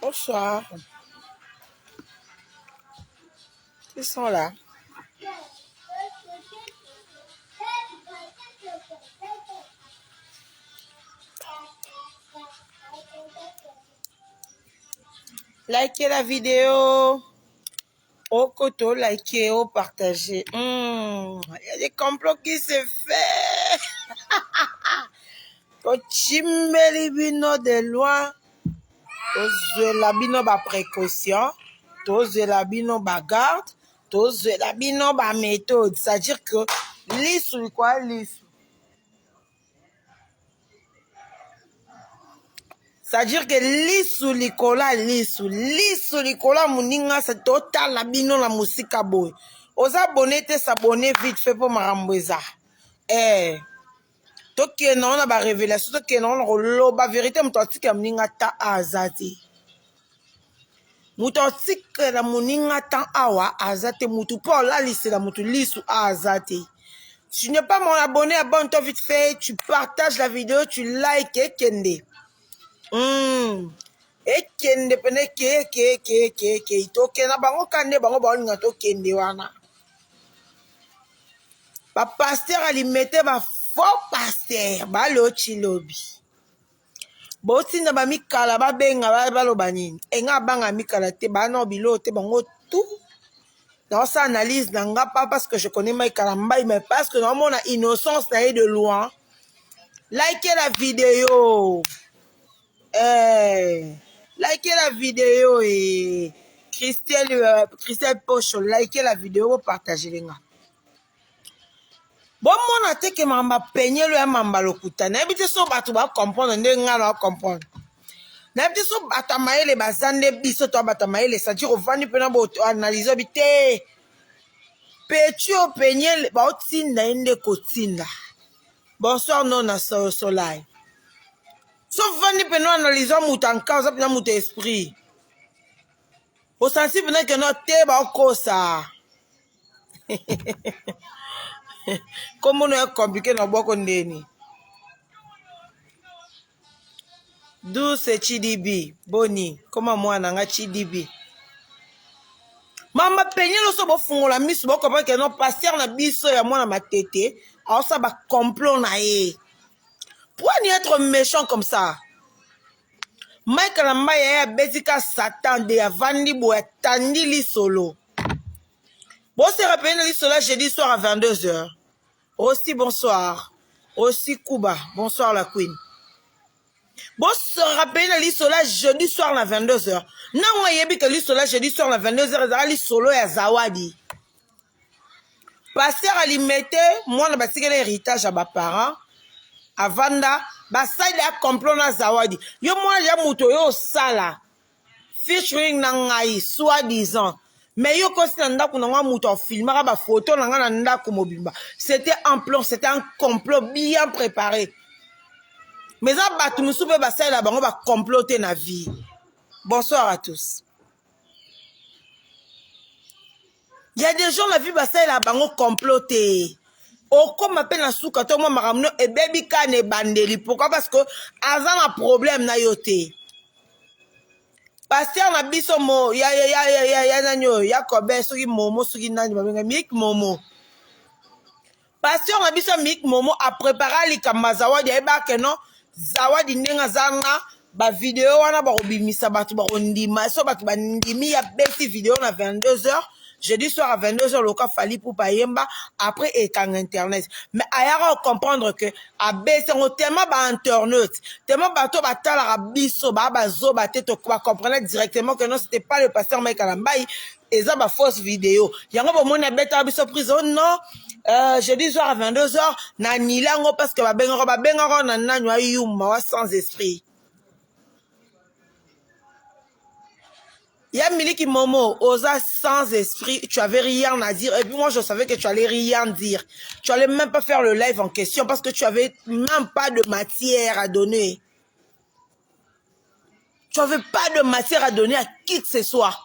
Bonsoir. Ils sont là. Likez la vidéo. Au coteau, likez, au partagez. Il y a des complots qui se fait. Kochimbeli bino de loin. Tozwela bino ba précaution. Tozwela bino ba garde. Tozwela bino ba méthode. C'est-à-dire que lisu quoi lisu. C'est-à-dire que lisu likola lisu likola muninga c'est total la bino la musika boy. Aux abonnés te s'abonner vite fait pour marambouza. Toke non na ba révélation toke non lo ba vérité mutotika muninga ta azati. Mutotika la muninga ta awa azati mutu pour la liste la mutu lisu azati. Si tu n'es pas mon abonné, abonne-toi vite fait, tu partages la vidéo, tu likes et kende. Ekende pene ke tokena bango kande bango baolinga tokende wana ba pasteur alimete ba faux pasteur balochi lobi botinda ba mikala ba benga baloba nini enga banga mikala te bana bilo te bango tout dans sa analyse nanga pas parce que je connais Mikala Mbaye mais parce que dans mon innocence na de loin. Likez la vidéo. Likez la vidéo et Christelle Pocho, likez la vidéo, partagez les gars. Bon, mon atte que mamba peigné le mamba lokuta. N'habite so batu ba comprendre, n'enga la comprendre. N'habite so batamaye les bazande biso to batamaye les c'est-à-dire au vani pena bo analyser bité. Petu au peigné ba otinda inde kotinda. Bonsoir non na soleil. Sauf vani pena analyser mutanka, ça pena mut esprit. Au sensible que notre thé ba kosa. Comment on est compliqué dans beaucoup de d'où c'est Chidibi Boni comment moi nanga Chidibi mama peigné le so bo fungola misu bo comprendre que non pasteur na biso ya moi na matete alors ça ba complot na e pourquoi ni être méchant comme ça Mikala Mbaye ya bezika Satan de avandi bo atandi li solo bon se rappelle li solo jeudi soir à 22h aussi bonsoir aussi Kuba bonsoir la queen. Bon, se rappelle l'issola jeudi soir à 22h. Non, moi, il y a que l'issola jeudi soir à 22h, l'issolo et Zawadi. Pasteur Alimete, moi, je vais l'héritage à mes parents. Avanda, ça il y a complot na Zawadi. Yo, moi, j'ai mouto yo sala. Featuring nangai, soi-disant. Mais yo, quand c'est nda kuna mouto filmera ba photo nanga nda kumobimba. C'était un plan, c'était un complot bien préparé. Mais ça, tout le monde va comploter na vie. Bonsoir à tous. Il y a des gens la vie va comploter. Au comme m'appelle la souka to moi maramno et baby kane bandeli. Pourquoi? Parce que azan a problème na yote. Pasteur na biso mo ya nanyo ya kobe soki momo soki nani babenga mik momo. Pasteur na biso mik momo a préparé li kamazawa ya ba que non Zawadi ndenga zanga ba vidéo wana ba obimisa batu ba ondima so batu ba ndimi ya beti vidéo na 22h jeudi soir à 22h loka fali pour payemba après étant internet mais ayara comprendre que a beti on tellement ba internet tellement bato ba tala biso ba zo ba teto ba comprendre directement que non c'était pas le pasteur Mikala Mbaye et ça ba fausse vidéo yango ba mona beta biso prison non jeudi soir à 22h na nilango parce que ba benga na nanyo yuma sans esprit. Ya Miliki Momo, osa sans esprit, tu avais rien à dire. Et puis moi, je savais que tu allais rien dire. Tu allais même pas faire le live en question parce que tu avais même pas de matière à donner. Tu avais pas de matière à donner à qui que ce soit.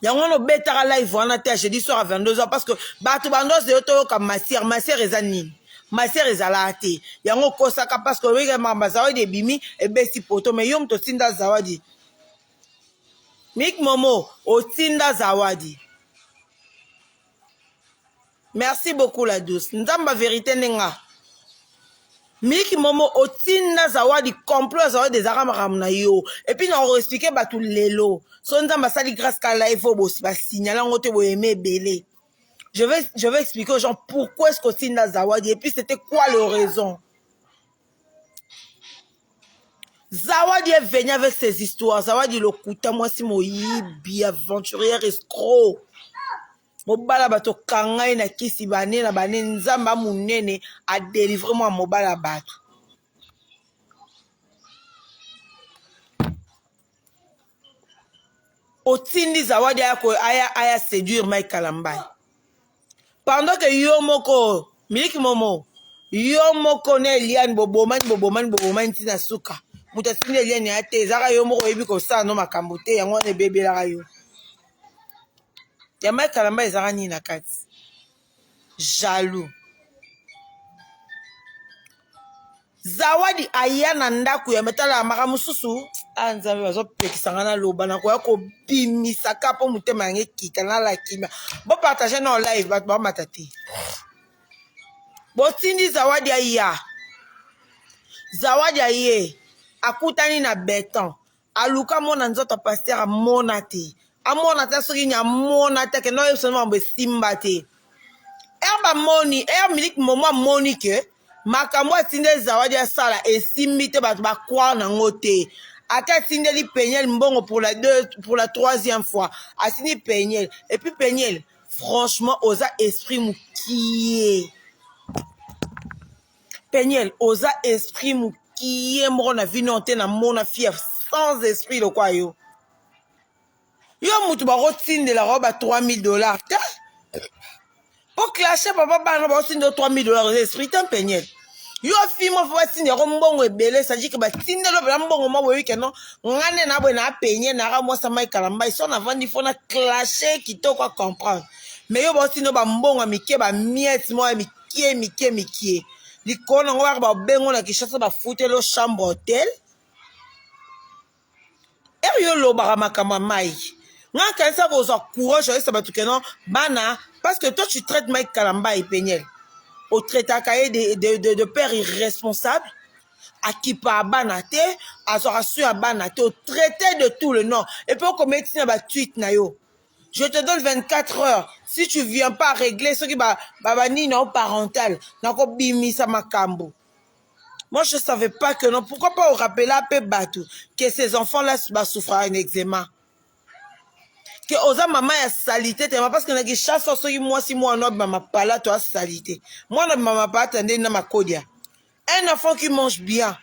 Yango no betara live wana te jeudi soir à 22h parce que batu bandos de yoto comme matière ezanine. Matière ezalate. Yango kosaka parce que oui mamba zawadi bimi et besi poto mais yom to sinda zawadi. Mik Momo, Otinda Zawadi. Merci beaucoup la douce. Nzamba vérité nenga. Mik Momo, Otinda Zawadi, complot Zawadi des Aramaram na yo. Et puis, on va expliquer tout l'élo. Son Nzamba sali grâce qu'à la ifo, bo, ba signaler, on te aimer belé. Je vais expliquer aux gens pourquoi est-ce qu'Otinda Zawadi. Et puis, c'était quoi le raison. Zawadi est venu avec ses histoires. Zawadi le kuta moi si mo yibi aventurière escroc. Mobala bato kangai na kisi bane na bane nzamba munene a délivrer moi mobala bato. Otindi Zawadi aya séduire Mike Kalambai. Pendant que yo moko Miliki Momo yo moko ne Eliane boboman tina suka. Mutasinde Eliane ate zaka yo moko yebi ko sa no makambo te yango ne bebe la yo. Ya Mike Kalambai zaka ni na kati. Jaloux. Zawadi aya na ndaku ya metala maka mususu anzambe bazo pekisanga na loba na ko ko bimisa kapo mutema yange kika na la kimia. Bo partager na live bat ba matati. Botindi Zawadi aya. Zawadi aye akutani na beton. Aluka mona nzoto pasteur amona te. Amona te soki nya mona te ke no yebso mbe simba te. Erba moni, Miliki Momo moni ke makambo atinde Zawadi asala esimbi te bato bakwa na ngote. Aka tindeli Peniel mbongo pour la troisième fois. Asini Peniel. Et puis Peniel, franchement, osa esprit moukié. Peniel, osa esprit moukié. Mona vinonte na mona fief sans esprit de quoi yo. Yo moutou baro tinde la robe à $3000. Pour clasher papa bana baro tinde $3000 esprit un Peniel. Yo fimo fa tinde ro mbongo ebele ça dit que ba tinde lo bela mbongo mo boyi keno ngane na bo na penye na ra mo sa Mike Kalambai so na vandi fona clasher kitoko comprendre mais yo ba tinde ba mbongo mike ba miette mo mike likona ngo ba bengo na kishasa ba futelo chambre hôtel yo lo ba makama mai nga kanisa ko zo courage ça ba tukeno bana parce que toi tu traites Mike Kalambai Peniel au traité de père irresponsable, à qui pas banate, à son rassuré à banate, au traité de tout le nom. Et puis, on commet un tweet, nayo. Je te donne 24 heures. Si tu viens pas régler ce qui va ni non parental, n'ako bimi sa makambo. Moi, je savais pas que non. Pourquoi pas au rappeler à Pebatou que ces enfants-là souffrent un eczéma? Que oza maman ya salité te parce que na ki chasse so ki moi si moi no mama pala to salité moi na mama pa attendre na makodia un enfant qui mange bien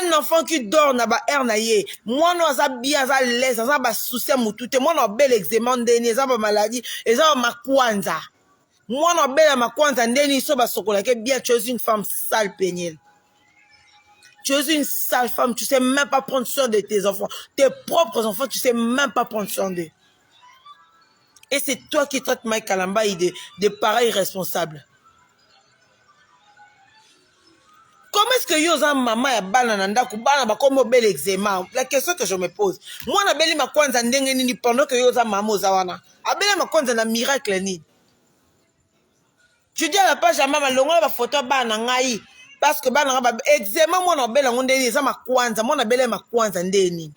un enfant qui dort na ba air na ye moi no za bien za l'aise za ba souci mutu te moi no bel eczéma ndeni za ba maladie eza ma kwanza moi no bel ma kwanza ndeni so ba sokola ke bien tu es une femme sale Peniel. Tu es une sale femme, tu sais même pas prendre soin de tes enfants. Tes propres enfants, tu sais même pas prendre soin d'eux. Et c'est toi qui traites Mike Kalambai de parents irresponsables. Comment est-ce que yoza maman ya bana nanda kubana ba comme bel eczéma? La question que je me pose. Moi na beli makwanza ndenge nini pendant que yoza maman ozawana. Abeli makwanza na miracle ni. Tu dis à la page à maman longo ba photo bana ngai. Parce que bana ba eczéma moi na bela ngondeni eza makwanza moi na bela makwanza ndeni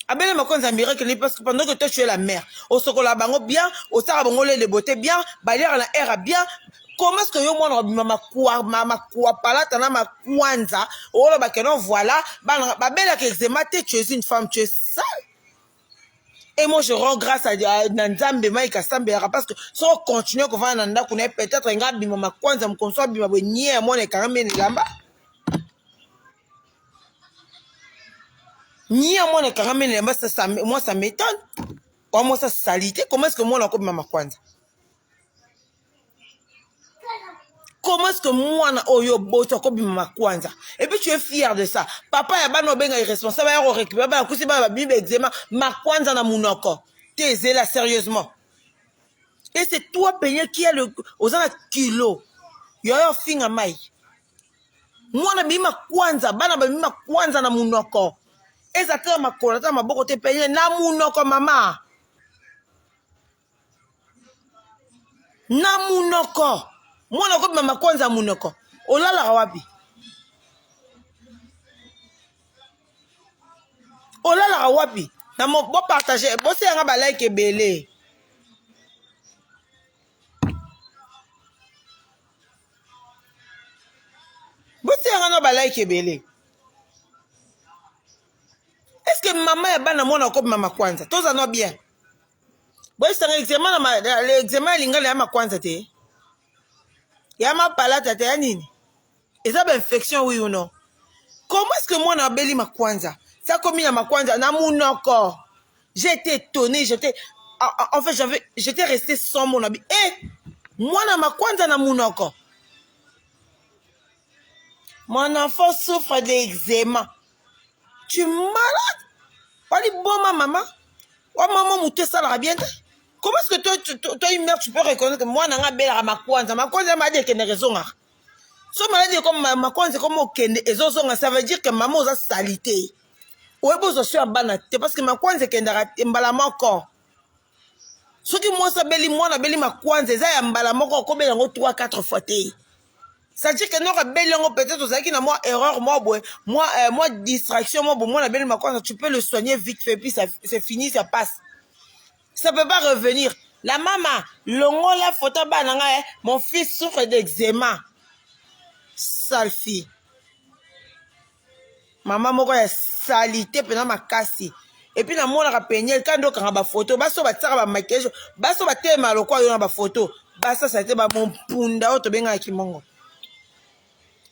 abela makwanza miracle ni parce que pendant que toi tu es la mère au sokola bango bien au sara bango les beauté bien balière la air bien comment est-ce que yo moi na mama kwa palata na makwanza o lo ba que non voilà bana ba bela que eczéma tu es une femme tu es sale. Et moi, je rends grâce à Nzambe Mike Sambe parce que si on continue à faire un peut-être un gars qui m'a kwanza me conçoit bima ni à moi les carrément lamba. Ni à moi les carrément lamba ça moi ça m'étonne. Comment ça salité? Comment est-ce que moi la coupe mama kwanza? Comment est-ce que moi na oyo boto ko bima kwanza? Et puis tu es fier de ça. Papa ya bano benga irresponsable ya récupérer ba kusi ba bibe eczéma ma kwanza na munoko. T'es là sérieusement. Et c'est toi Peniel qui a le aux kilo. Yo finga mai. Moi na bima kwanza bana ba bima kwanza na munoko. ezata makolo ta maboko te peigner na munoko mama na munoko mwana ko mama kwanza munoko olala wapi olala wapi na mo bo partager bo se nga ba like ebele bo se nga no ba like ebele. Est-ce que maman est bonne à mon encore maman kwanza? Tous en ont bien. Bon, c'est un examen, l'examen lingal ya ma kwanza te. Ya ma palate te yanini. Et ça infection oui ou non? Comment est-ce que moi na beli ma kwanza? Ça comme ya ma kwanza na mon encore. J'étais étonné, en fait j'étais resté sans mon habit. Eh, moi na ma kwanza na mon encore. Mon enfant souffre d'eczéma. Tu es malade? Pas dit bon ma maman. Oh maman mouté ça la bien. Comment est-ce que toi une mère tu peux reconnaître que moi n'a belle à ma kwanza m'a dit qu'elle a raison. So m'a dit comme ma kwanza comme aucun ça veut dire que maman a salité. Ouais bon je suis en banate parce que ma kwanza qu'elle a embalama encore. Ce qui moi ça belle moi na belle ma kwanza ça embalama encore comme elle en 3-4 fois té. Ça dit que non belle peut-être ça qui na moi erreur moi distraction moi la belle ma kwanza tu peux le soigner vite fait puis c'est fini ça passe. Ça peut pas revenir. La maman, longo la photo bananga, mon fils souffre d'eczéma. Sale fille. Maman moko ya salité pendant ma kasi. Et puis na mona ka peigner quand donc ba photo, baso ba tsaka ba maquillage, baso ba tema lokwa yo na ba photo. Basa ça été ba mon punda o to benga kimongo.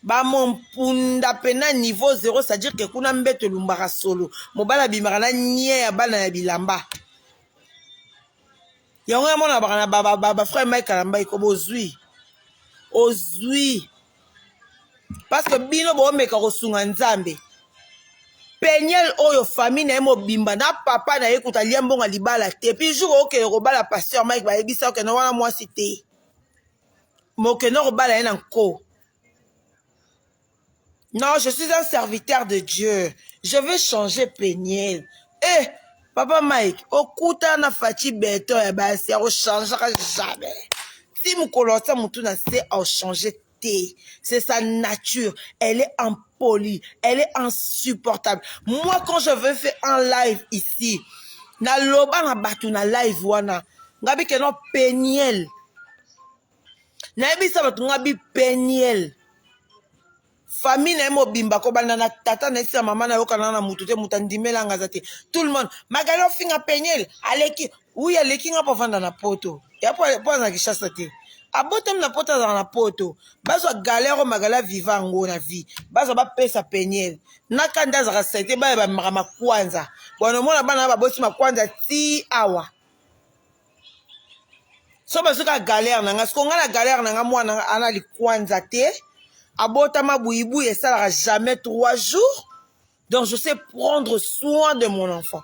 Ba mon punda pena niveau 0, c'est à dire que kuna mbeto lumbara solo. Mobala bimara na nye ya bana ya bilamba. Yango ya mona bakana ba frère Mike Kalamba ikobo ozui parce que bino bo meka ko sunga nzambe penyel oyo famille na mo bimba na papa na ekuta liambonga libala te puis jour oke ko bala pasteur Mike ba ebisa ke na wana moi cité mo ke no ko bala ena nko. Non, je suis un serviteur de Dieu, je veux changer penyel. Eh Papa Mike, okuta na fati beto ya basi ya changera jamais. Si mukolosa mutu na se a changer té, c'est sa nature, elle est impolie, elle est insupportable. Moi quand je veux faire un live ici, na loba na batu na live wana, ngabi ke no peniel. Na ebisa batu ngabi peniel. Famille na mo bimba ko bana na tata na esa mama na yoka na mutu te mutandimela ngazate tout le monde magalo finga penyel aleki oui aleki nga povanda na poto ya po na kishasa te abotem na poto na poto baso galère magala vivant ngo na vie baso ba pesa penyel na kanda za sete ba ma kwanza bwana mona bana ba bosi makwanza ti awa so baso ka galère na nga sko nga na galère na nga mwana ana li kwanza te. Abotama bouibou et ça n'aura jamais 3 jours. Donc je sais prendre soin de mon enfant.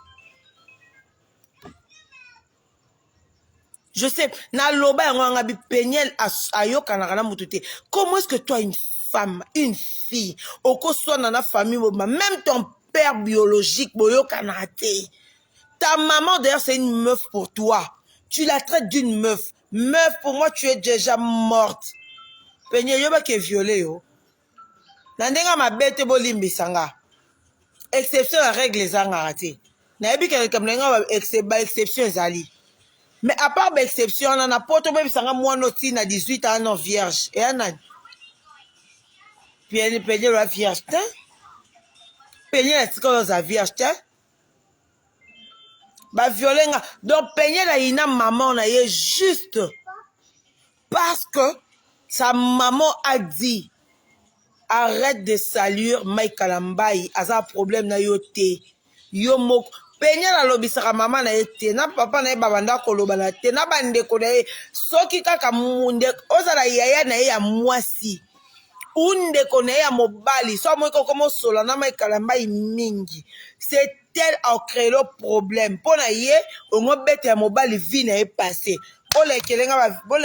Je sais. Na loba ngabi penyel ayo kanakana mutute. Comment est-ce que toi une femme, une fille, oko soit dans la famille, même ton père biologique, boyo kanate. Ta maman d'ailleurs c'est une meuf pour toi. Tu la traites d'une meuf. Meuf pour moi tu es déjà morte. Penyel yoba qui est violé yo. Nandenga ma bête bolimbi sanga. Exception à règle zanga raté. Na ebi ke comme nga exception zali. Mais à part exception on a poto be sanga moi noti na 18 ans non vierge. Et anan. Puis elle paye la vierge. Payer la tiko za vierge. Ba violenga. Donc payer la ina maman na ye juste parce que sa maman a dit arrête de saluer Mike Kalambai aza problème na yo te yo moko penya la lobisaka mama na ete na papa na babanda koloba na te na bandeko na ye soki kaka munde ozala yaya na ye ya mwasi undeko na ye ya mobali so moiko komo sola na Mike Kalambai mingi c'est tel a créé le problème pona ye ongo bete ya mobali vie na ye passé bola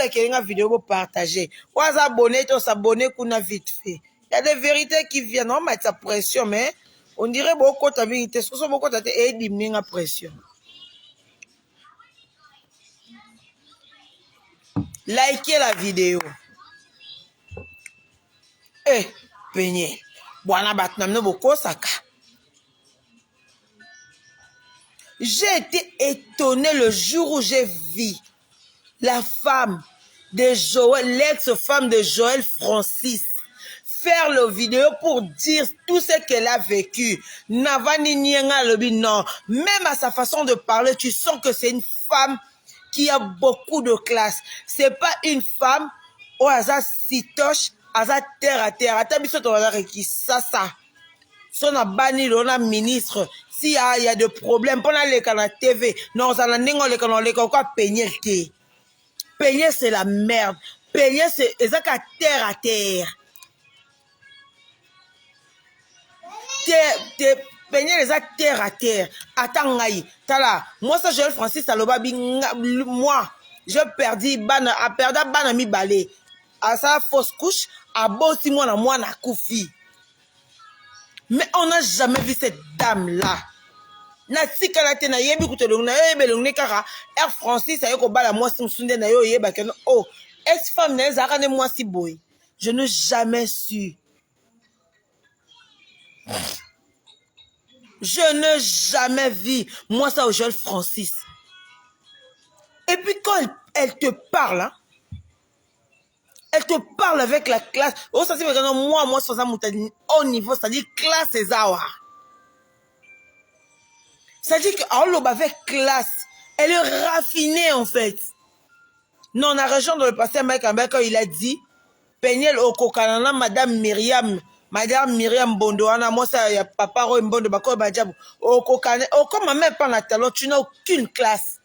kelenga vidéo bo partager waza abonné to s'abonner kuna vite fait. Il y a des vérités qui viennent, on met sa pression, mais On dirait beaucoup de vérité. Ce sont beaucoup de et diminuer la pression. Likez la vidéo. Eh, Peigné. Boana batnamno beaucoup saka. J'ai été étonné le jour où j'ai vu la femme de Joël, l'ex-femme de Joël Francis, faire le vidéo pour dire tout ce qu'elle a vécu. Navani Nienga Lobi, non. Même à sa façon de parler, tu sens que c'est une femme qui a beaucoup de classe. C'est pas une femme où elle a sitoche, elle a terre à terre. Attends, mais ça. Son a banni le ministre. S'il y a des problèmes, pendant les canaux TV, non, ça n'a pas les canaux, les canaux, quoi, peigner. Peigner, c'est la merde. Peigner, c'est exactement terre à terre. Peigner les a terre à terre. Attends, tala. Moi, ça, Joël Francis, moi, je perdu, a perdu, mi balé. À sa fausse couche, à beau si moi, na koufi. Mais on n'a jamais vu cette dame-là. Na sikalate na yebi kutelong na yebelong ne kara Air Francis ayo ko bala moi sunde na yo yeba ke oh ex-femme na zaka ne moi si boy. Je n'ai jamais su. Je n'ai jamais vu moi ça au Joël Francis. Et puis quand elle te parle, hein, elle te parle avec la classe. Oh ça c'est vraiment moi sans ça au niveau, c'est-à-dire classe et zawa. C'est-à-dire qu'en avec classe, elle est raffinée en fait. Non, on a rejoint dans le passé Mike Ambek quand il a dit Peniel Okokanana, Madame Myriam Bondoana, moi ça, il y a papa Roy Mbondo, Bako Badjabou, Okokane, comme ma mère parle à talent, tu n'as aucune classe.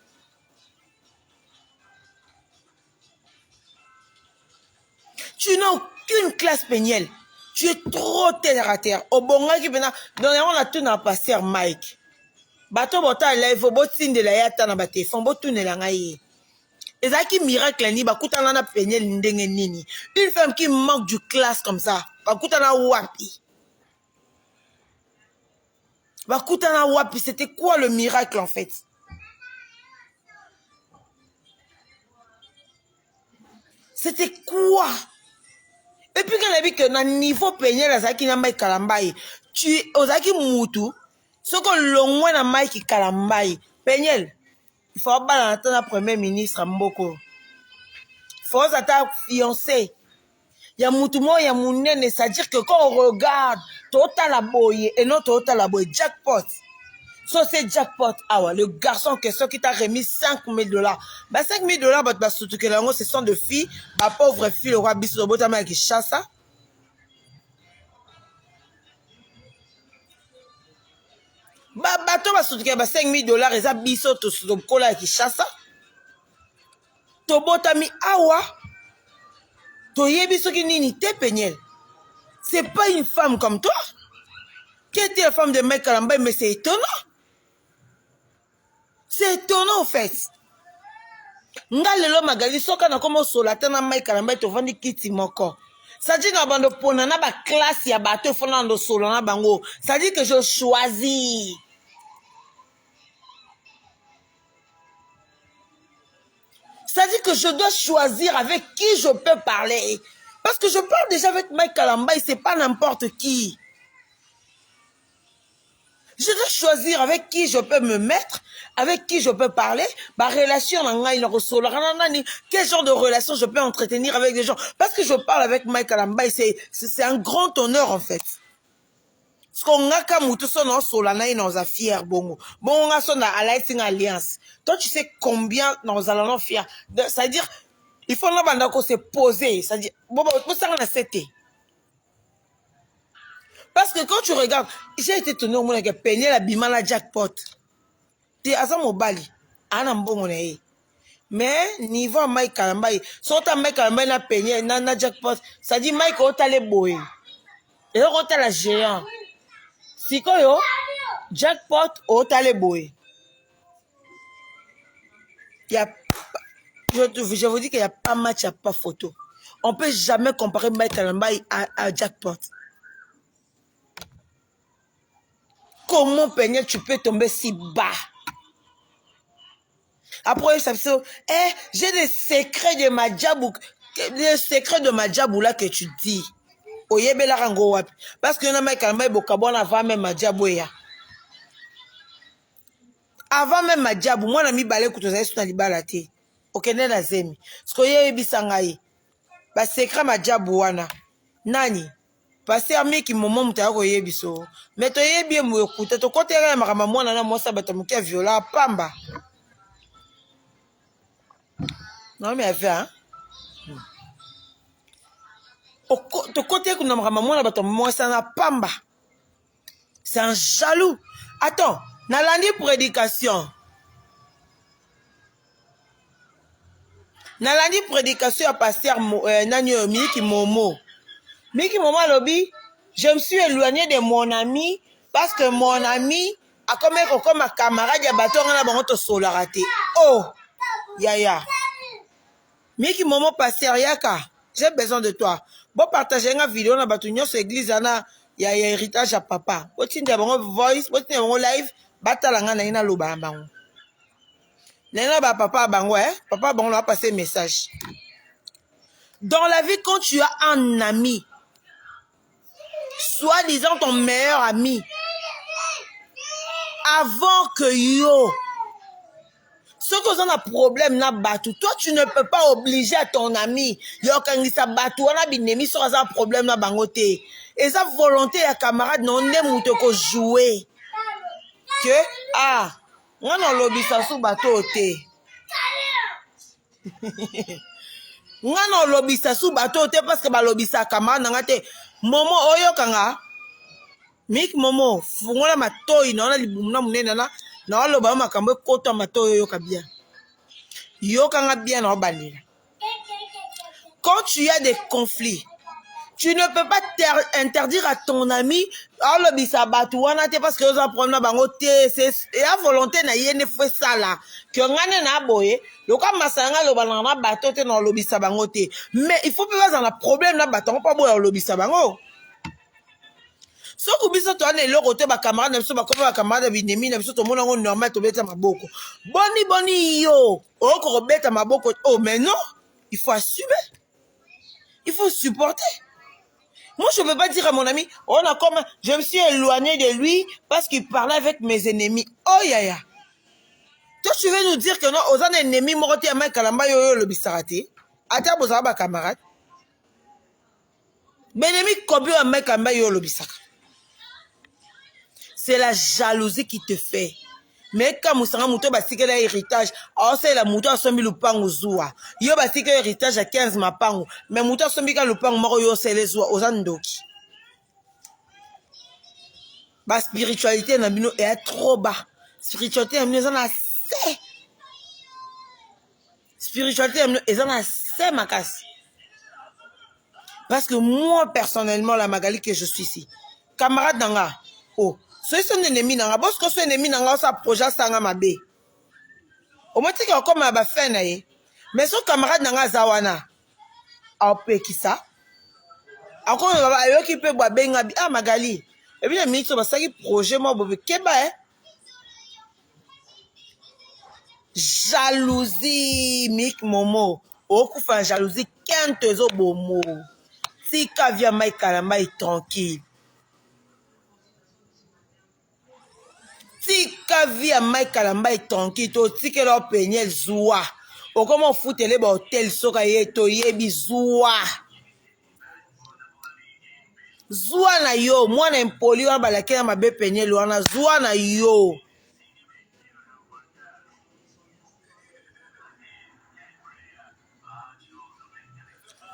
Tu n'as aucune classe, Peniel. Tu es trop terre à terre. Au bon gars qui vient, on a tout dans pasteur Mike. Bato bota il faut botine de la yata na bate fon botune la ngai ezaki miracle ni bakutana na Peigné ndenge nini une femme qui manque du classe comme ça bakutana wapi c'était quoi le miracle en fait c'était quoi et puis quand on a vu que na niveau Peigné la zaki na mai kalambai tu ozaki mutu soko longwe na mai ki kalambai Peigné. Il faut balancer la premier ministre Mboko. Il faut être fiancé. Il y a moutumo, il y a mounene, c'est-à-dire que quand on regarde total la boye et non total la boye, jackpot. Ça c'est jackpot. Ah ouais, le garçon qui t'a remis $5,000. Bah $5,000, bah surtout que là, ce sont de filles, bah pauvre fille, le roi bis, le botama qui chasse ça. Bah toi, surtout que bah $5,000, et ça biso, tout ce cola qui chasse ça. Tobotami awa toyebi soki nini te Peigné. C'est pas une femme comme toi qui était la femme de Mike Kalamba, mais c'est étonnant. C'est étonnant en fait. Ngalelo magali soka na komo solata na Mike Kalamba to vandi kiti moko. Ça dit na bando pona na ba classe ya bato fona ndo solo na bango. Ça dit que je choisis. C'est-à-dire que je dois choisir avec qui je peux parler. Parce que je parle déjà avec Mike Kalamba et c'est pas n'importe qui. Je dois choisir avec qui je peux me mettre, avec qui je peux parler. Ma relation, quel genre de relation je peux entretenir avec des gens. Parce que je parle avec Mike Kalamba et c'est un grand honneur en fait. Parce qu'on a comme tout ça dans Solana et dans affaires bongo. Bon, on a son alliance. Toi, tu sais combien nous allons faire. C'est-à-dire, il faut se poser. C'est-à-dire, bon, ça on a cité. Parce que quand tu regardes, j'ai été tenu au monde avec Peigné la bimala jackpot. Tu as ça mon bali. Mais niveau Mike Kalamba, soit Mike Kalamba na Peigné na jackpot, ça dit Mike otale boy. Et là on la géant. Si yo jackpot otale boy. Il y a je vous dis qu'il n'y a pas match, il n'y a pas photo. On ne peut jamais comparer Mike Kalamba à jackpot. Comment Peignel tu peux tomber si bas? Après, ça fait, j'ai des secrets de ma djabou, des secrets de ma djabou là que tu dis. Oyebela rango wapi. Parce que n'a kalma bokabona avant même ma djabou ya. Avant même ma djabou, moi na mi balé kutoza sur na libala te. Okende na zemi. Sko yebisanga yi. Ba secret ma djabou wana. Nani? Parce que ami qui moment mutaya ko yebiso. Mais to yebi mu ekuta to kotera makama mwana na mosa bato mukia viola pamba. Non mais fait hein. De côté que nous avons pamba. C'est un jaloux. Attends, dans l'année prédication. Dans l'année prédication à pasteur Miki Momo. Miki Momo lobby, je me suis éloigné de mon ami parce que mon ami a comme un camarade de bateau on a bon solo raté. Oh, ya. Miki Momo pasteur Yaka, j'ai besoin de toi. Bon partager une vidéo na batunyo sur église ana ya héritage à papa. Botinda bango voice, botinda bango live, batalanga na ina loba bango. Nena ba papa bango papa bango va passer message. Dans la vie quand tu as un ami, soi-disant ton meilleur ami, avant que yo ceux qui ont un problème na batou, toi tu ne peux pas obliger à ton ami. Yo kangisa batou on a binemi sur un problème na bangote. Et sa volonté à camarade non ne mouto ko jouer. Que on a lobby ça sous bateau te. On a lobby ça sous bateau te parce que ba lobby ça camarade ngate. Momo oyo kanga. Mik momo fungola matoi na libumna munene na loba makambo koto matoi yo kabia. Yo kanga bien na balila. Quand tu as des conflits, tu ne peux pas interdire à ton ami le bisabatou parce que vous en prenez c'est à volonté na yene fait ça là que ngane na boye le ka masanga le banana bateau te dans le bisabangote mais il faut pas avoir un problème là bateau pas boye le bisabango so ku biso to ane loko te ba camarade na biso ba koma ba camarade binemi na biso to mona ngo normal to beta maboko boni yo o ko beta maboko oh mais non il faut assumer. Il faut supporter. Moi, je ne peux pas dire à mon ami, je me suis éloigné de lui parce qu'il parlait avec mes ennemis. Oh, ya. Toi, tu veux nous dire que non, aux ennemis, moroti à Kalamba yo le bisarate. Ata bozaba camarade. Mes ennemis, combien à Kalamba yo le bisarate. C'est la jalousie qui te fait. Mais quand Moussanga Mouto basike la héritage, c'est la Mouto a sombi lupangu zoua. Yo basike héritage à 15 mapangu. Mais Mouto a sombi ka lupangu moro yo c'est les zoua aux andoki. Ba spiritualité na bino est trop bas. Spiritualité na bino na assez. Spiritualité na bino est na assez makas. Parce que moi personnellement la Magali que je suis ici, camarade nanga, ceux qui sont ennemis nanga, parce que ceux ennemis nanga ça projet sanga mabe. Au moins tu comme ba fait na ye. Mais son camarade nanga zawana. A pe qui ça? Encore baba yo qui peut boire benga bi Magali. Et puis les ministres ba saki projet moi bobe keba jalousie Mik Momo. Okufa jalousie kente zo bomo. Tika via mai kalamba tranquille. Tika via mai kalamba tranquille to tike lo Peignel zoua. O comment foutele ba hôtel soka yeto yebi zoua. Zoua na yo, moi na impoli wana balake na mabe Peignel wana zoua na yo.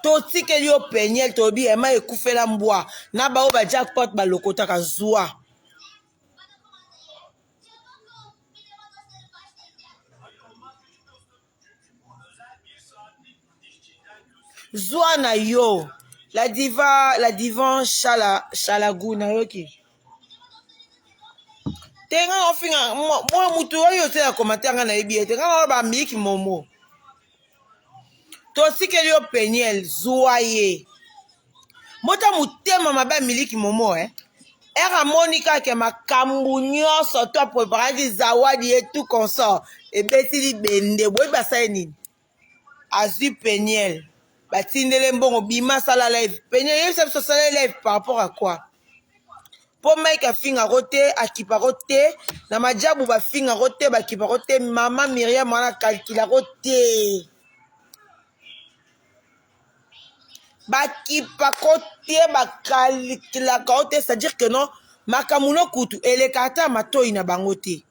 To tike yo Peignel to bi ema ekufela mbwa na ba o ba jackpot ba lokota ka zoua. Zoua na yo. La divan Chalagou na yo ki. Tenga ofinga moi mutu yo te na commentaire na ebi tenga ba Mik Momo. To tike yo Peignel zoua ye. Mota mutema mabe Mik Momo Era Monica ke makambu nyonso to préparaki zawadi et tout consort. Et betili bende boy basaini. Azu Peniel. Batindele mbongo bima sala live. Peniel yebisa biso sala live par rapport à quoi? Po Mike afinga rote, akipa rote, na majabu bafinga rote, bakipa rote, mama Myriam wana kalkila rote. Bakipa kote, bakalkila rote, c'est-à-dire que non, makamuno kutu, elekata matoi na bangote.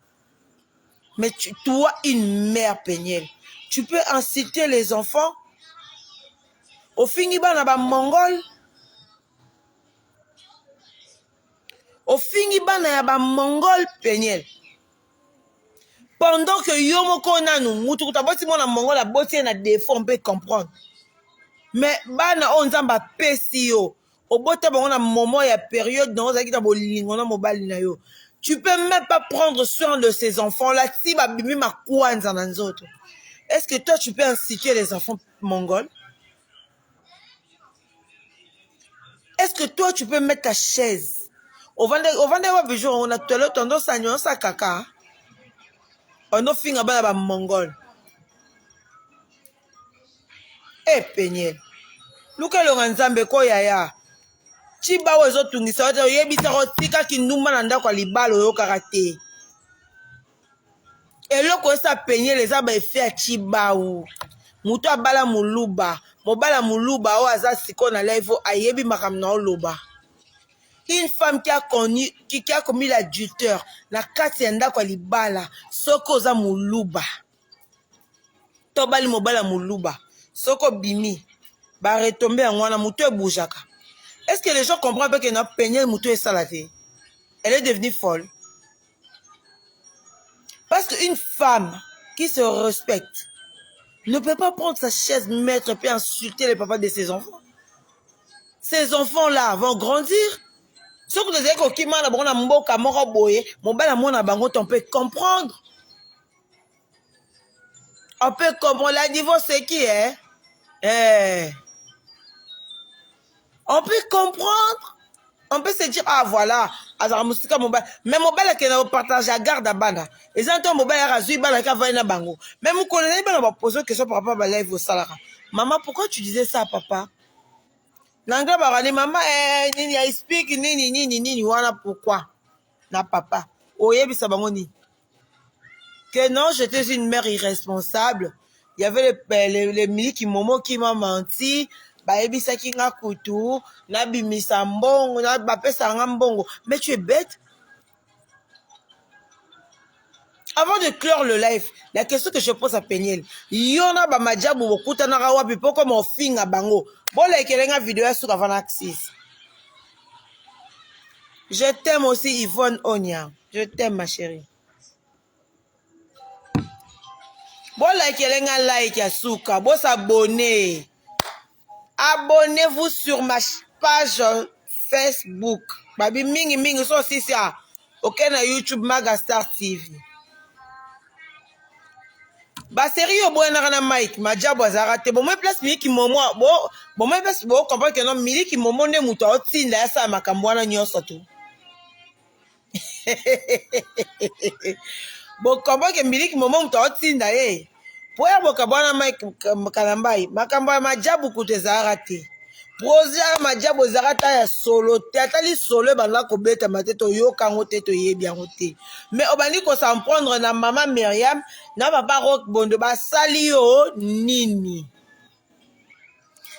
Mais toi, une mère Peniel, tu peux inciter les enfants au fingiba na ba mongol. Au fingiba na ba mongol Peniel. Pendant que yomoko nanu, mutukuta boti mona mongol la boti na défaut, on peut comprendre. Mais bana onzamba pesi yo. Obota bango na moment ya période dans zakita bolingo na mobali na yo. Tu peux même pas prendre soin de ces enfants là si ba bimi makwanza na nzoto. Est-ce que toi tu peux inciter les enfants mongols? Est-ce que toi tu peux mettre ta chaise? Au vende wa bejour on a tolo tendance à nyonsa kaka. On a finga bana ba mongol. Eh Peniel. Luka Loranzambe ko yaya. Chiba wezo tungisa wata yebisa ko tika kinduma na ndako libalo yo karate. Eloko esa Peniel eza ba effet ya chiba ou. Mutu abala muluba, mobala muluba o aza siko na live ayebi makamna o loba. Une femme qui a commis l'adultère na kati ya ndako libala soko oza muluba. Tobali mobala muluba. Soko bimi. Ba retomber en wana mutu e boujaka. Est-ce que les gens comprennent pas que notre Peniel mutu est salaté? Elle est devenue folle. Parce qu'une femme qui se respecte ne peut pas prendre sa chaise, mettre et insulter les papas de ses enfants. Ces enfants-là vont grandir. Ce que vous avez dit, on peut comprendre. On peut comprendre. La divorce, c'est qui, hein? On peut comprendre. On peut se dire, ah voilà, mais mon bel qui partage la garde à banda. Et ça, ton mobile a rasé, bala qui va bango. Même vous connaissez pas, on va poser une question par rapport à la live au salaire. Maman, pourquoi tu disais ça, papa? L'anglais va dire, maman, I speak, ni, voilà pourquoi. Na papa. Oye, bisa bangoni. Que non, j'étais une mère irresponsable. Il y avait les Miliki Momo qui m'ont menti. Baebisa kinga kutu, na bimisa mbongo, na bapesa nga mbongo. Mais tu es bête. Avant de clore le live, la question que je pose à Peniel, yona ba majabu bokuta na rawa pipo comme on finga bango. Bon la kelenga vidéo sur avant axis. Je t'aime aussi Yvonne Onya. Je t'aime ma chérie. Bon la kelenga like ya suka, bon s'abonner. Abonnez-vous sur ma page Facebook. Babi mingi so aussi ça. OK na YouTube Magastar TV. Ba série au boy na Mike, Majabu azarate. Bon moi place Miliki Momo, bon moi place bon comprendre que non Miliki Momo ne muto otinda ya sa makambo na nyonso tu. Bon comprendre que Miliki Momo muto otinda Poya bokabwana Mike Kalambai, makambo ya Majabu kutezarate. Proza Majabu zarata ya solo, teatali solo banda ko beta mateto yo kango teto yebi yango te. Mais obandi ko s'en prendre na maman Myriam, na papa Rock Bondo ba sali yo nini.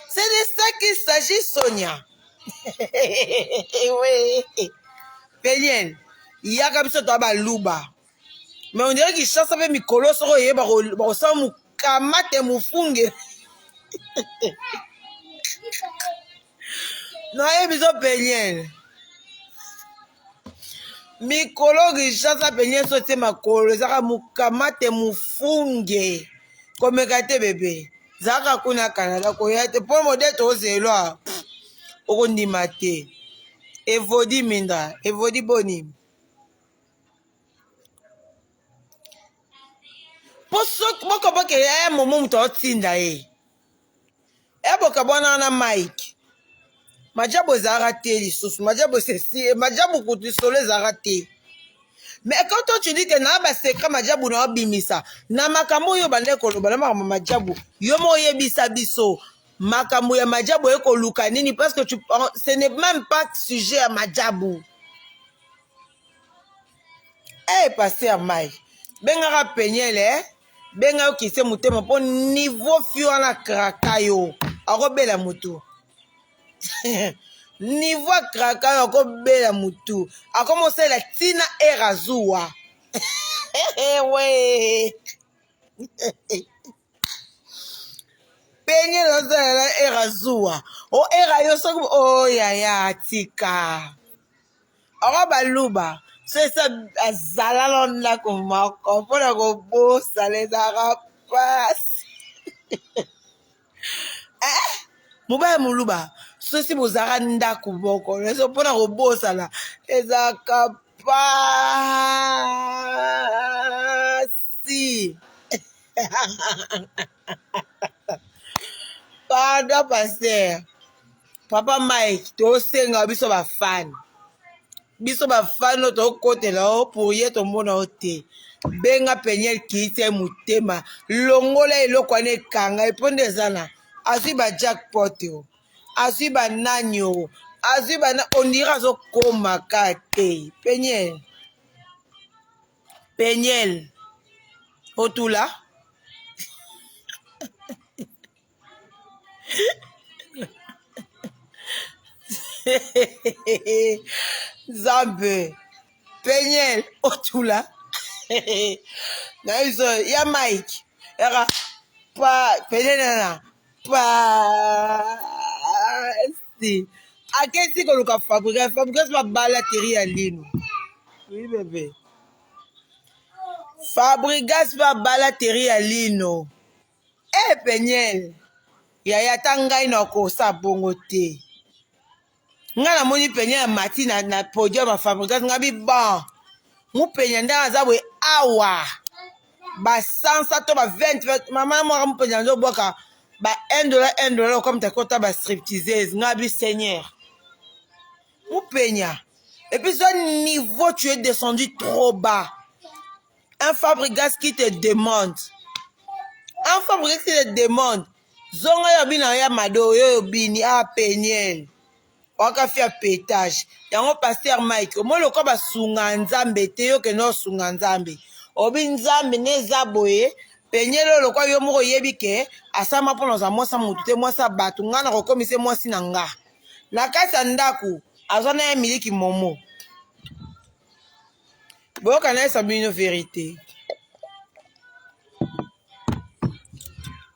C'est de ça qu'il s'agit Sonia. Oui. Peniel, yaka biso to ba luba. Mais on dirait qu'il chasse avec Mikolo soro ye ba sa mu kamate mufunge. Non, il y a besoin de Peniel. Mikolo chasse à Peniel sauter ma colo, zaka mu kamate mufunge. Comme gâté bébé. Zaka kuna Canada ko yate pour modèle au zélo. Okondi mate. Evodi minda, evodi boni. Pourquoi pas que y a un moment où tu as tinda boka bona na Mike. majabu ezalaka te lisusu majabu ceci majabu kutu solo ezalaka te. Mais quand toi tu dis que na ba secret majabu na obimisa na makambo yo bande koloba na makambo majabu yo mo yebisa biso makambo ya majabu ekoluka nini parce que ce n'est même pas sujet à majabu. Eh pasteur Mike bengaka penyele benga okise mutema po niveau fi wana kraka yo akobela mutu. Niveau kraka yo akobela mutu akomosela tina erazuwa. Ouais. Penyele ozala erazuwa o era yo soki o yaya tika akobaluba so esa azala na ndako moko mpona kobosala ezalaka pasi. Mobali moluba so esi bozalaka ndako moko so mpona kobosala ezalaka pasi. Pardon pasteur papa Mike tosenga biso bafani no tokotela o pour ye tomona o te benga penyele kiite mutema longola eloko wana ekanga eponde ezana azwi ba jackpot o azwi banani o azwi bana ondira azokomaka te. Penyele otula Zambe penyele otula na iso ya Mike era pa penyele na pasi akesi koluka Fabrice babala teri ya lino. Oui bébé Fabrice babala teri ya lino. Eh penyele yaya ta ngai na kosa bongo te nga namoni penyele mati na podium ya Fabrice nga bon mupenya ndenge aza boye awa basansa to ba 20 mama mwaka mupenya nzoboka ba $1 comme takota ba stripteaseuse nga seigneur mupenya. Et puis ce niveau tu es descendu trop bas. Un Fabrice qui te demande zonga yo bina ya mado yo bini a penyele wakafia pétage yango pasteur Mike omoloko basunga nzambe te yo ke no sunga nzambe obi nzambe neza boye penyele olokwa yo moko yebi ke asama mpona za mwasa mutu te mwasa bato nga na kokomise mwasi na nga na kati ya ndako azwa na ye miliki momo boyoka na yesa bino vérité.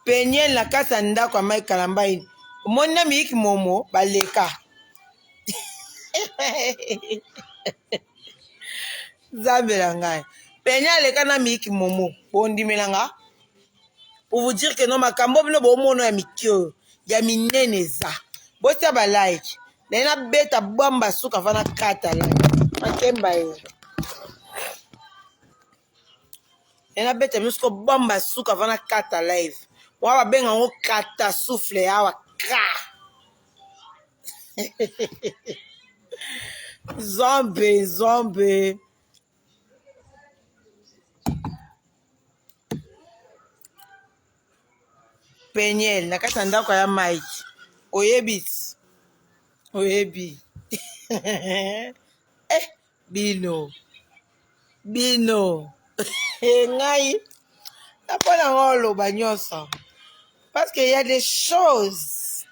Penyele na kati ya ndako ya Mike Kalambai omoni na miliki momo baleka. Zambela ngai penyele aleka na miliki momo bondimelanga pour vous dire que non makambo bino bomono ya mikio ya minene eza botia ba like na beta bomba suka vana kata la makemba yo na beta musko bomba suka vana kata live wa benga ngo kata souffle awa ka Zombie penyele na kati ya ndako ya Mike oyebi bino ngai napona ngo oloba nyonso parce qu'il y a des choses.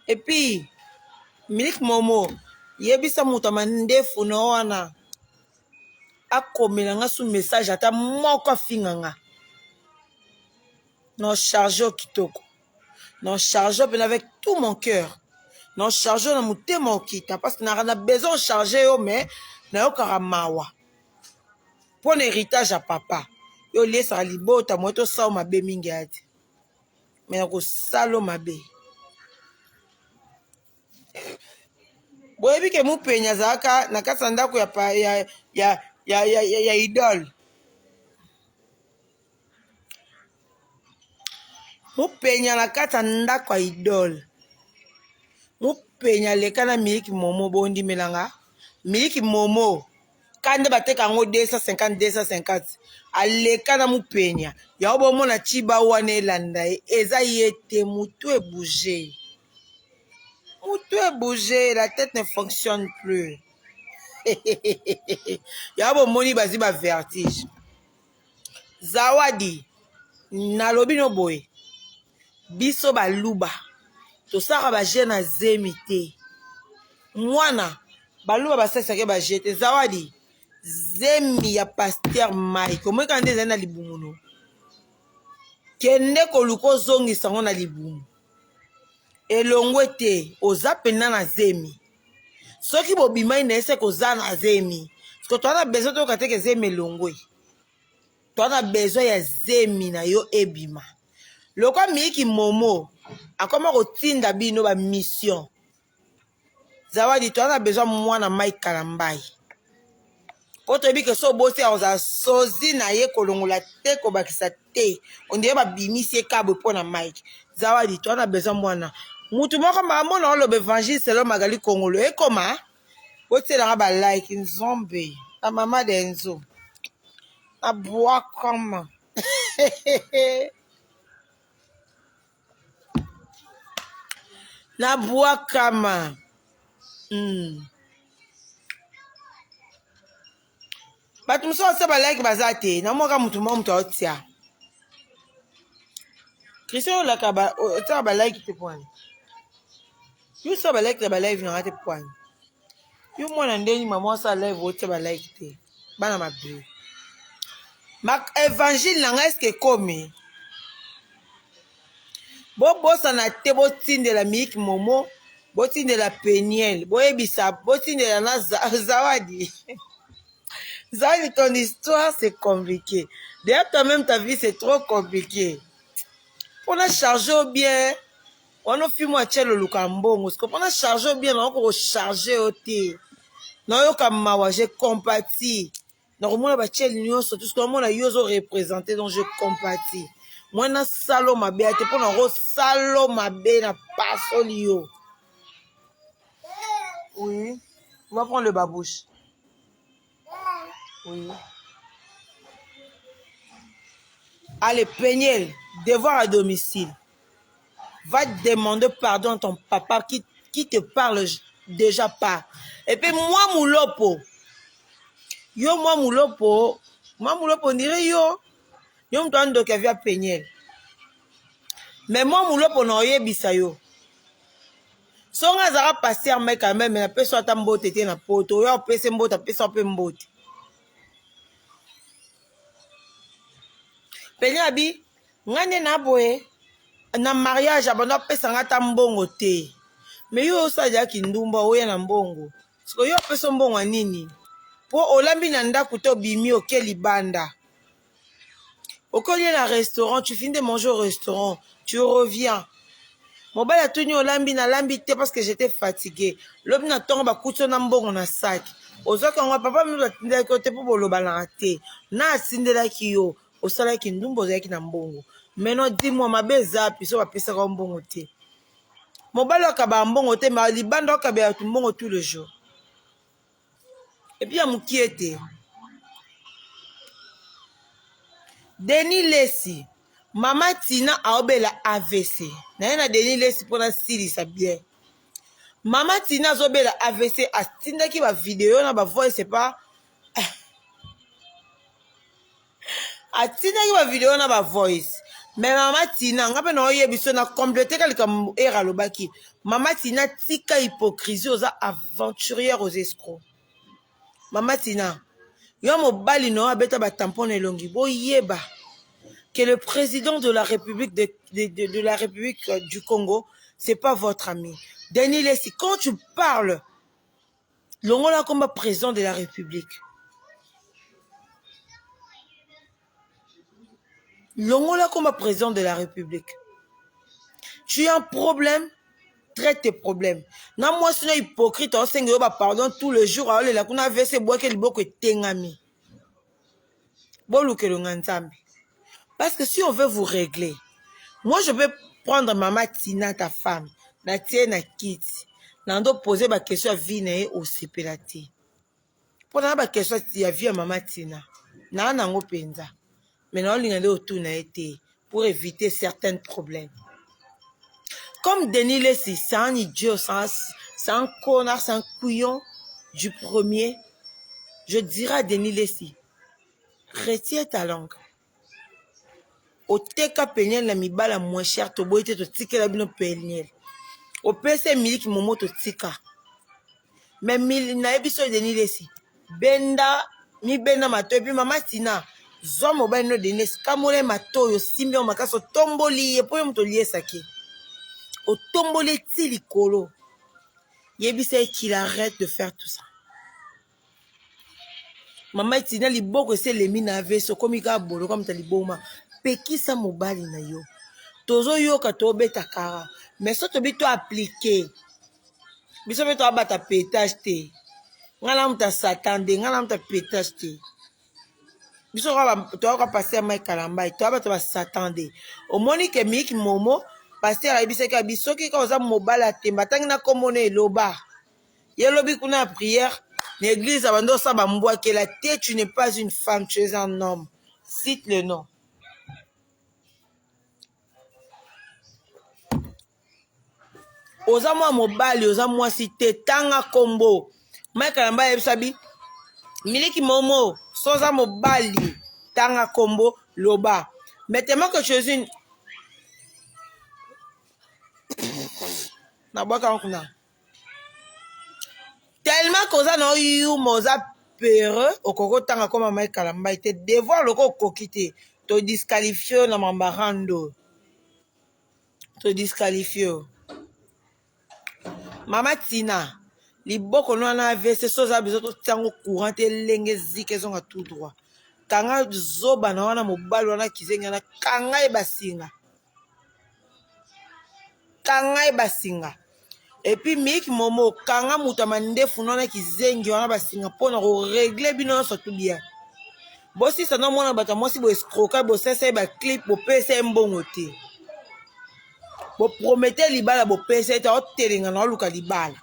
Et puis miliki momo yebisa mutu amandefu na wana akomela nga su message ata moko afinga nga non charge au kitoko non charge au avec tout mon cœur non charge na mutema okita parce que na besoin de charger yo mais na yokaka mawa pour héritage à papa yo liesaka libota mo tosala mabe mingi ati mais nakosala mabe boyebi ke mupenya azalaka na kati ya ndako ya idole mupenya na kati ya ndako ya idole penya leka na miliki momo bondi melanga miliki momo kande bateka yango 250 250 aleka na mupenya yango bomona chiba wana elanda ye eza ye te mutu ebouge la tête ne fonctionne plus yango bomoni bazi ba vertige Zawadi nalobi no boye biso baluba tosaka baje na zemi te mwana baluba basalisaka baje te Zawadi zemi ya Pasteur Mike omweka nde ezali na libumu no kende koluka ozongisa ngo na libumu elongwe te oza pena na zemi soki bobimai na ese koza na zemi siko toza na besoin toyoka teke zemi elongwe toza na besoin ya zemi na yo ebima lokwa miliki momo akoma kotinda bino ba mission Zawadi toza na besoin mwana Mike Kalambai po toyebi ke so bosi akoza sozi na ye kolongola te kobakisa te ondire babimisi ekabwe mpo na Mike Zawadi toza na besoin mwana mutu moko mamona oloba évangile selo Magali Kongolo ekoma botielanga balike nzombe na mama Denzo na bwakama na bwakama bato mosusu ose balike baza te na moka mutu mo mutu aotia Christian olaka otiaka balike te pwani yo so balike na balive nanga te pwani yo mwana ndeni mama osa live otia balike te bana mabe évangile nanga eske ekomi bobosana te botindela miliki momo botindela Peniel boyebisa botindela na Zawadi Zawadi ton histoire c'est compliqué d'ailleurs toi-même ta vie c'est trop compliqué on a chargé au bien on a fait moi tchelo lukambongo on a chargé au bien on a rechargé au té non yo kamawa j'ai compati normalement ba tchelo nyonso tout ce que moi na yozo représenter donc je compati moi na salo mabe te pour na ro salo mabe na pasolio. Oui, on va prendre le babouche. Oui. Allez, Peniel, devoir à domicile. Va demander pardon à ton papa qui te parle déjà pas. Et puis moi, Moulopo. Yo, moi, Moulopo, on dirait yo. Yo, m'tois ndoka via Peniel. Mais moi, Moulopo, non, yebisa yo. Songa zara Pasteur Mike quand même na peso ata mbote te na poto yo pese mbote pesa pe mbote penya bi ngane na boye na mariage abona pesa ngata mbongo te mais yo osaja kindumba oya na mbongo siko yo pesa mbongo nini po olambi na ndako to bimi okeli banda okolie na restaurant tu finis de manger au restaurant tu reviens mobile a tuni olambi na lambi te parce que j'étais fatigué lobi na tongo bakutso na mbongo na sac ozoka ngo papa mi batindaki yo te po boloba na te na asindelaki yo osalaki ndumba ozalaki na mbongo maintenant dis-moi mabe eza piso bapesaka mbongo te mobile akaba mbongo te ma libanda akaba ya mbongo tout le jour et puis ya mukie te Denis Lesi Mama Tina aobela AVC. Na Denis Lesi pona silisa bien. Mama Tina azobela AVC atindaki ba vidéo na ba voice pas. Atindaki ba vidéo na ba voice. Mais Mama Tina ngape na oyebiso na compléter kalika era lobaki. Mama Tina tika hypocrisie aux aventurières aux escrocs. Mama Tina yo mobali no abeta ba tampon elongi boyeba que le président de la République de la République du Congo, c'est pas votre ami. Denis Lesi, quand tu parles, l'Angola comme président de la République. L'Angola comme président de la République. Tu as un problème, traite tes problèmes. Non, moi, c'est hypocrite, on sait que pardon tous les jours, on a qu'on a versé bois que le bois que tengami. Bon, que le nganzambi. Parce que si on veut vous régler, moi je peux prendre Mama Tina, ta femme, na tie na kit. nando poser ba question ya vie na ye osepela te mpo na ba question ya vie ya mama Tina na nango penza mais na olinga nde otuna ye te pour éviter certains problèmes. Comme Denis Lessi, c'est un idiot, c'est un connard, c'est un couillon du premier, je dirais à Denis Lessi, retiens ta langue. Au teka peniel la mibala moins cher, to boite to tika la bino peniel. Au PC miliki momo to tika. Mais na ebiso Denis Lessi, benda, mi benda mato, et puis mama Tina, zo mobile no Denis, kamole mato, yo simbi o makaso tomboli, et puis yo mto liye saki. Au tomboli ti likolo. Yebisa qu'il arrête de faire tout ça. Maman Tina liboko se lemi na veso komi ka bolo comme taliboma pekisa mobali na yo. Tozo yoka to beta kara. Mais so to bito appliquer. Biso beto abata pétage te. Ngala mta satande, ngala mta pétage te. Biso to ka passer mai kalamba, to abata ba satande. O moni ke miki momo passer a yebisa ka biso ki ka oza mobala te mbatangi na komone loba. Yelobi kuna prière. L'église abando sa bamboa que la tête, tu n'es pas une femme, tu es un homme. Cite le nom. Oza moi mobali, oza moi cité tanga kombo. Mike Alamba ebisabi. Miliki momo, soza mobali tanga kombo loba. Mais tellement que tu es une na boka nkuna. Tellement que ça n'a eu moza peureux au coco tanga comme Mike Alamba était devoir le coco quitter te disqualifier na mambarando te disqualifier mama Tina liboko no na vese soza bizoto tango courant te lenge zike zonga tout droit kanga zoba na wana mobali wana kizenga na kanga e basinga. Et puis Miki Momo kanga mutama ndefu nona kizengi wana basinga pona ko régler bino so tout bien. Bosi ça non mona bata mosi bo escroquer bo sese ba clip bo pese mbongo te. Bo promettre libala bo pese ta otelinga na luka libala.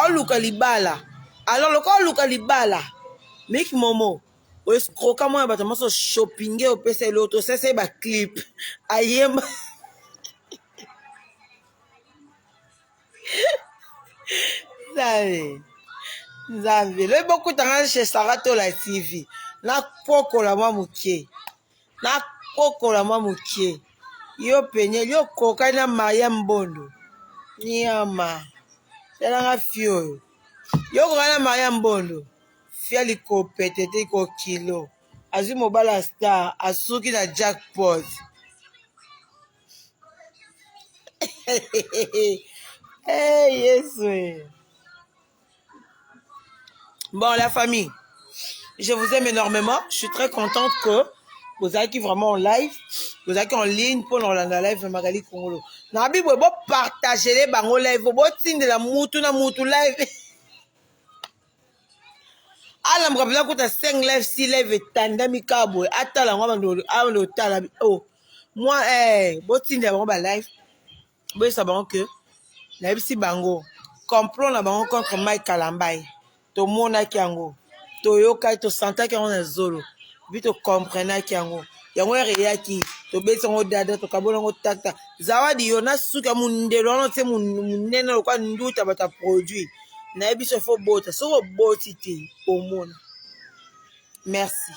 Luka libala. Alors le ko luka libala. Miki Momo o escroquer mona bata moso shopping o pese l'auto sese ba clip. Ayema Nzambe le beaucoup tanga chez Sarato la TV na kokola mwa mukie yo penye yo koka na Maria Mbondo nyama tanga fio yo koka na Maria Mbondo fia likopete te ko kilo azu mobala star asuki na jackpot. Hey yes. Bon, la famille, je vous aime énormément. Je suis très contente que vous avez qui vraiment en live, vous avez qui en ligne pour dans la live de Magali Congolo. Nabi, vous partagez les bango live, vous signe de la moutou na moutou live. Ah, la m'rapela kouta 5 live, 6 live et tandami kabo. Attends la moi tala. Oh, moi vous signe de la bango live. Vous savez que la si bango complot na bango contre Mike Alamba. To mona kiango to yoka to santa ki on zolo bi to comprendre kiango yango yaki to besango dada to kabona ngo tata zawadi yona suka mundelo no te munene lokwa nduta bata produit na biso fo bota so boti te omona. Merci.